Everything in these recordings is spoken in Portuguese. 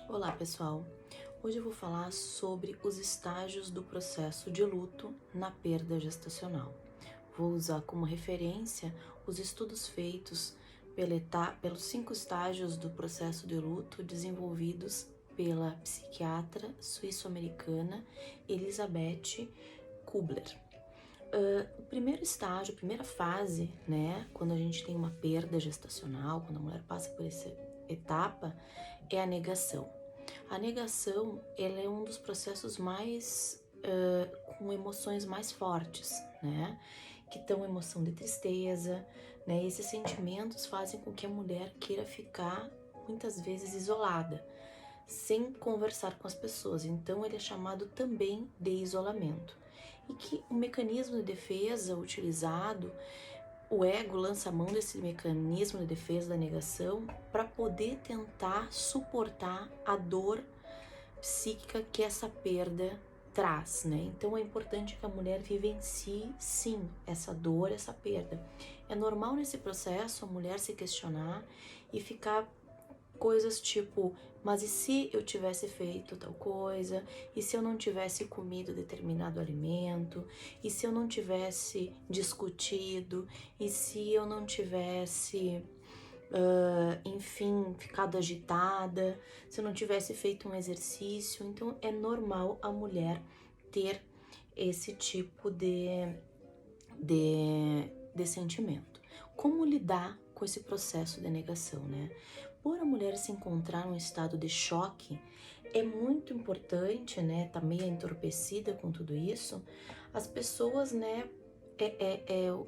Olá, pessoal! Hoje eu vou falar sobre os estágios do processo de luto na perda gestacional. Vou usar como referência os estudos feitos pelos 5 estágios do processo de luto desenvolvidos pela psiquiatra suíço-americana Elizabeth Kubler. O primeiro estágio, a primeira fase, né, quando a gente tem uma perda gestacional, quando a mulher passa por essa etapa, é a negação. A negação, ela é um dos processos mais, com emoções mais fortes, né, que estão emoção de tristeza, né, esses sentimentos fazem com que a mulher queira ficar, muitas vezes, isolada, sem conversar com as pessoas, então ele é chamado também de isolamento. E que o mecanismo de defesa utilizado, o ego lança a mão desse mecanismo de defesa da negação para poder tentar suportar a dor psíquica que essa perda traz, né? Então é importante que a mulher vivencie, sim, essa dor, essa perda. É normal nesse processo a mulher se questionar e ficar coisas tipo, mas e se eu tivesse feito tal coisa? E se eu não tivesse comido determinado alimento? E se eu não tivesse discutido? E se eu não tivesse, enfim, ficado agitada? Se eu não tivesse feito um exercício? Então é normal a mulher ter esse tipo de sentimento. Como lidar com esse processo de negação, né? Por a mulher se encontrar num estado de choque, é muito importante, né? Tá meio entorpecida com tudo isso. As pessoas, né?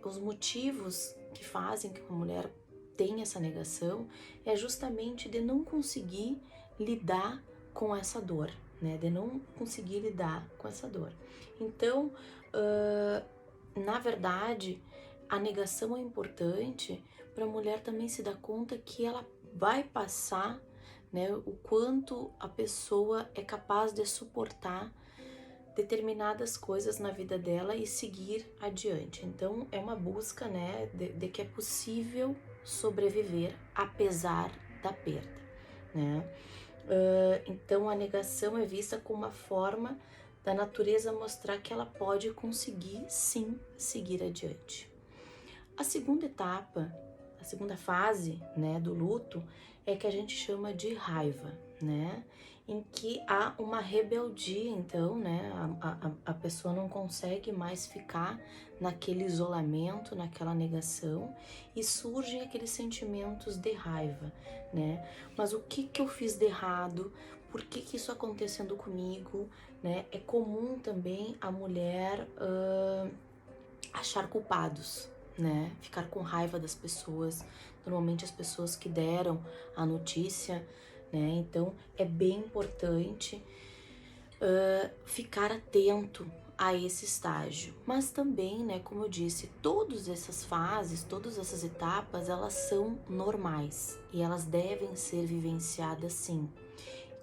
Os motivos que fazem que a mulher tenha essa negação é justamente de não conseguir lidar com essa dor, né? De não conseguir lidar com essa dor. Então, na verdade, a negação é importante para a mulher também se dar conta que ela vai passar, né, o quanto a pessoa é capaz de suportar determinadas coisas na vida dela e seguir adiante. Então é uma busca, né, de que é possível sobreviver apesar da perda, né? Então a negação é vista como uma forma da natureza mostrar que ela pode conseguir sim seguir adiante. A segunda etapa, a segunda fase, né, do luto é que a gente chama de raiva, né, em que há uma rebeldia, então, né, a pessoa não consegue mais ficar naquele isolamento, naquela negação e surgem aqueles sentimentos de raiva, né, mas o que eu fiz de errado? Por que isso acontecendo comigo, né? É comum também a mulher achar culpados, né? Ficar com raiva das pessoas, normalmente as pessoas que deram a notícia, né? Então é bem importante ficar atento a esse estágio. Mas também, né, como eu disse, todas essas fases, todas essas etapas, elas são normais e elas devem ser vivenciadas sim.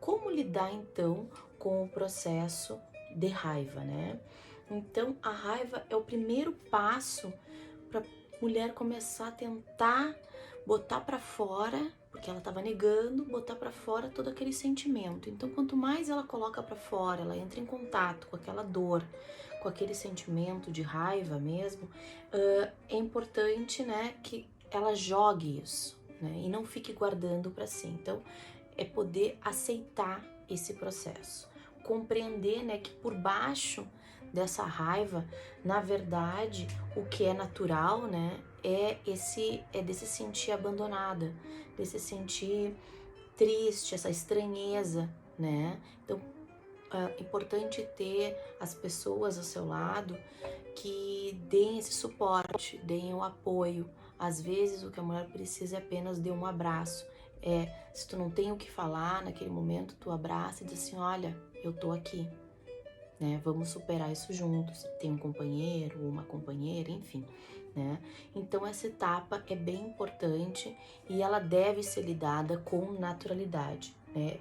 Como lidar então com o processo de raiva, né? Então, a raiva é o primeiro passo para a mulher começar a tentar botar para fora, porque ela estava negando, botar para fora todo aquele sentimento. Então, quanto mais ela coloca para fora, ela entra em contato com aquela dor, com aquele sentimento de raiva mesmo, é importante, né, que ela jogue isso, né, e não fique guardando para si. Então, é poder aceitar esse processo, compreender, né, que por baixo dessa raiva, na verdade, o que é natural, né, é desse sentir abandonada, desse sentir triste, essa estranheza, né? Então, é importante ter as pessoas ao seu lado que deem esse suporte, deem o apoio. Às vezes o que a mulher precisa é apenas de um abraço. Se tu não tem o que falar naquele momento, tu abraça e diz assim, olha, eu tô aqui, né? Vamos superar isso juntos. Tem um companheiro, uma companheira, enfim, né? Então essa etapa é bem importante e ela deve ser lidada com naturalidade, né?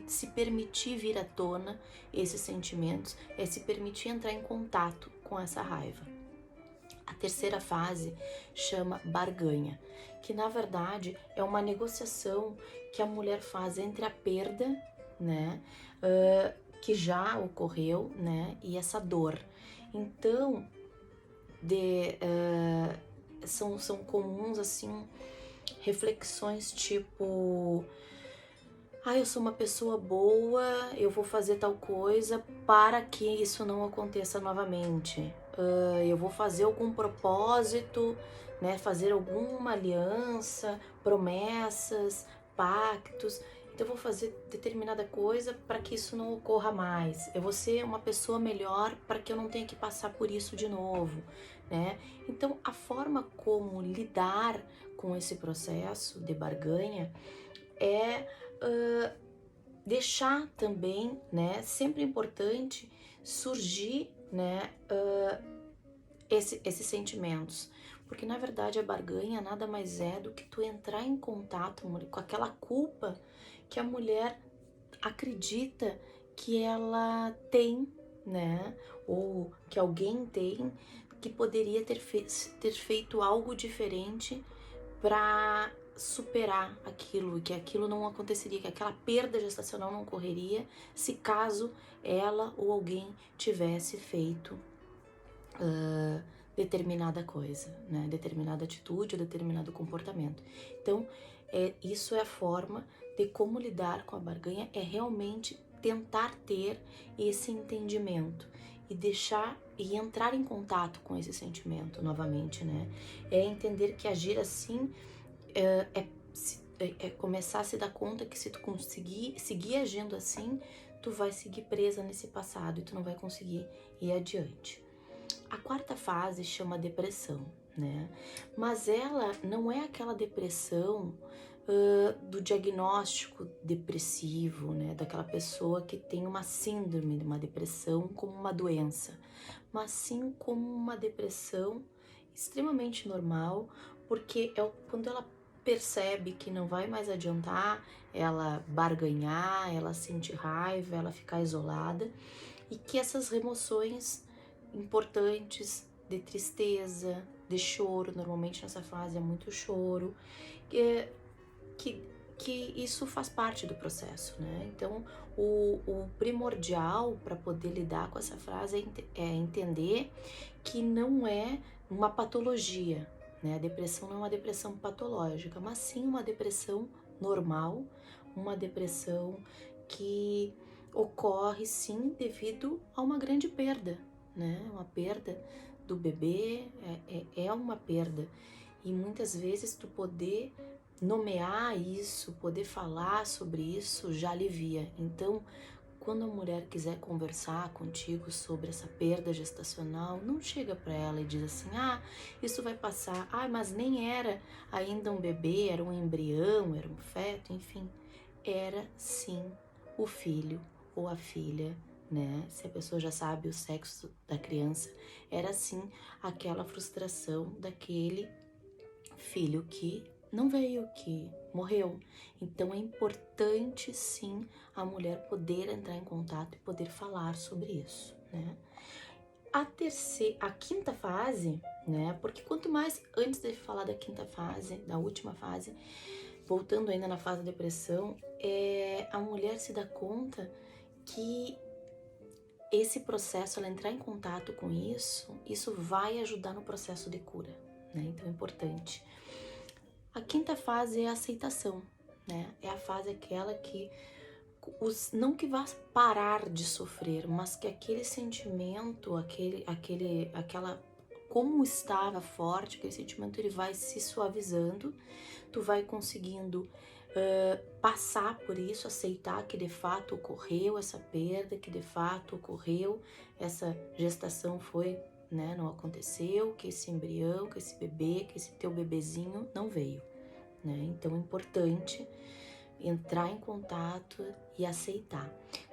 Se permitir vir à tona esses sentimentos, é se permitir entrar em contato com essa raiva. A terceira fase chama barganha, que na verdade é uma negociação que a mulher faz entre a perda, né? Que já ocorreu, né? E essa dor. Então, são comuns, assim, reflexões tipo: eu sou uma pessoa boa, eu vou fazer tal coisa para que isso não aconteça novamente. Eu vou fazer algum propósito, né? Fazer alguma aliança, promessas, pactos. Então, eu vou fazer determinada coisa para que isso não ocorra mais. Eu vou ser uma pessoa melhor para que eu não tenha que passar por isso de novo, né? Então, a forma como lidar com esse processo de barganha é deixar também, né, sempre importante surgir, né, esses sentimentos, porque na verdade a barganha nada mais é do que tu entrar em contato com aquela culpa que a mulher acredita que ela tem, né, ou que alguém tem, que poderia ter feito algo diferente para superar aquilo, que aquilo não aconteceria, que aquela perda gestacional não ocorreria se caso ela ou alguém tivesse feito determinada coisa, né? Determinada atitude ou determinado comportamento. Então, isso é a forma de como lidar com a barganha, é realmente tentar ter esse entendimento e deixar e entrar em contato com esse sentimento novamente, né? É entender que agir assim é começar a se dar conta que se tu conseguir seguir agindo assim, tu vai seguir presa nesse passado e tu não vai conseguir ir adiante. A quarta fase chama depressão, né? Mas ela não é aquela depressão do diagnóstico depressivo, né? Daquela pessoa que tem uma síndrome de uma depressão como uma doença, mas sim como uma depressão extremamente normal, porque quando ela percebe que não vai mais adiantar ela barganhar, ela sentir raiva, ela ficar isolada, e que essas remoções importantes de tristeza, de choro, normalmente nessa fase é muito choro, que isso faz parte do processo, né? Então, o primordial para poder lidar com essa frase é entender que não é uma patologia, né? A depressão não é uma depressão patológica, mas sim uma depressão normal, uma depressão que ocorre sim devido a uma grande perda, né? Uma perda do bebê é uma perda, e muitas vezes tu poder nomear isso, poder falar sobre isso já alivia. Então, quando a mulher quiser conversar contigo sobre essa perda gestacional, não chega para ela e diz assim: isso vai passar, mas nem era ainda um bebê, era um embrião, era um feto, enfim, era sim o filho ou a filha, né? Se a pessoa já sabe o sexo da criança, era sim aquela frustração daquele filho que não veio, que morreu. Então é importante sim a mulher poder entrar em contato e poder falar sobre isso, né? A quinta fase, né? Porque quanto mais, antes de falar da quinta fase, da última fase, voltando ainda na fase da depressão, a mulher se dá conta que esse processo, ela entrar em contato com isso vai ajudar no processo de cura, né? Então é importante. A quinta fase é a aceitação, né? É a fase aquela que não que vá parar de sofrer, mas que aquele sentimento, aquela como estava forte, aquele sentimento ele vai se suavizando, tu vai conseguindo passar por isso, aceitar que de fato ocorreu essa perda, que de fato ocorreu essa gestação foi, né, não aconteceu, que esse embrião, que esse bebê, que esse teu bebezinho não veio, né? Então é importante entrar em contato e aceitar.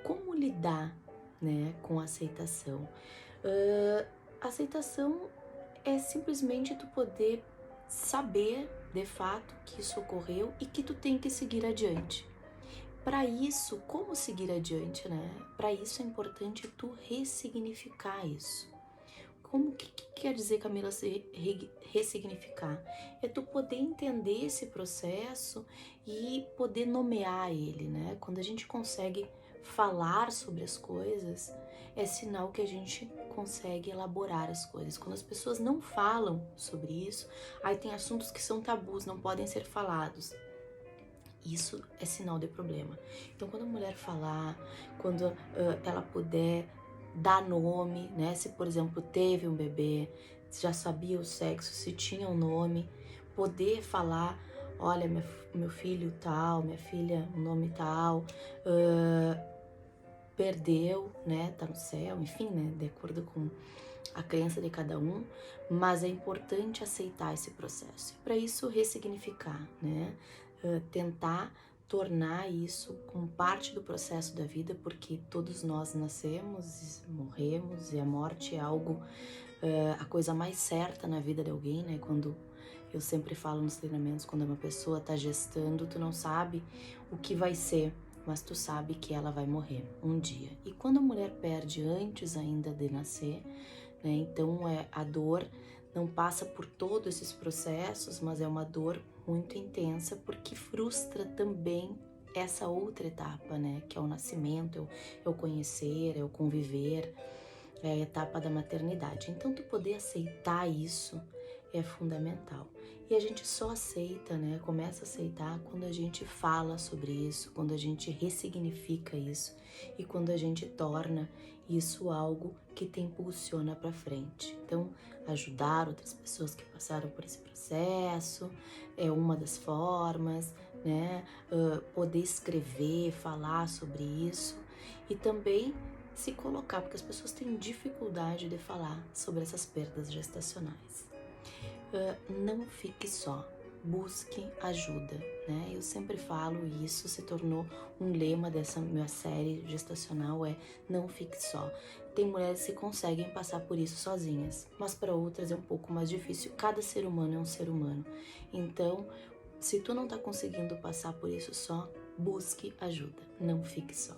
Como lidar, né, com a aceitação? Aceitação é simplesmente tu poder saber de fato que isso ocorreu e que tu tem que seguir adiante. Para isso, como seguir adiante, né? Para isso é importante tu ressignificar isso. Como que quer dizer, Camila, se ressignificar? É tu poder entender esse processo e poder nomear ele, né? Quando a gente consegue falar sobre as coisas, é sinal que a gente consegue elaborar as coisas. Quando as pessoas não falam sobre isso, aí tem assuntos que são tabus, não podem ser falados. Isso é sinal de problema. Então, quando a mulher falar, quando ela puder dar nome, né? Se, por exemplo, teve um bebê, já sabia o sexo, se tinha um nome, poder falar, olha, meu filho tal, minha filha, o nome tal, perdeu, né? Tá no céu, enfim, né? De acordo com a crença de cada um, mas é importante aceitar esse processo. E para isso, ressignificar, né? Tentar tornar isso como parte do processo da vida, porque todos nós nascemos, morremos, e a morte é algo, a coisa mais certa na vida de alguém, né? Quando eu sempre falo nos treinamentos, quando uma pessoa tá gestando, tu não sabe o que vai ser, mas tu sabe que ela vai morrer um dia. E quando a mulher perde antes ainda de nascer, né? Então a dor não passa por todos esses processos, mas é uma dor muito intensa porque frustra também essa outra etapa, né? Que é o nascimento, é o conhecer, é o conviver, é a etapa da maternidade. Então tu poder aceitar isso é fundamental. E a gente só aceita, né? Começa a aceitar quando a gente fala sobre isso, quando a gente ressignifica isso e quando a gente torna isso algo que te impulsiona para frente. Então, ajudar outras pessoas que passaram por esse processo é uma das formas, né? Poder escrever, falar sobre isso e também se colocar, porque as pessoas têm dificuldade de falar sobre essas perdas gestacionais. Não fique só, busque ajuda, né? Eu sempre falo isso, se tornou um lema dessa minha série gestacional, não fique só. Tem mulheres que conseguem passar por isso sozinhas, mas para outras é um pouco mais difícil. Cada ser humano é um ser humano. Então, se tu não tá conseguindo passar por isso só, busque ajuda, não fique só.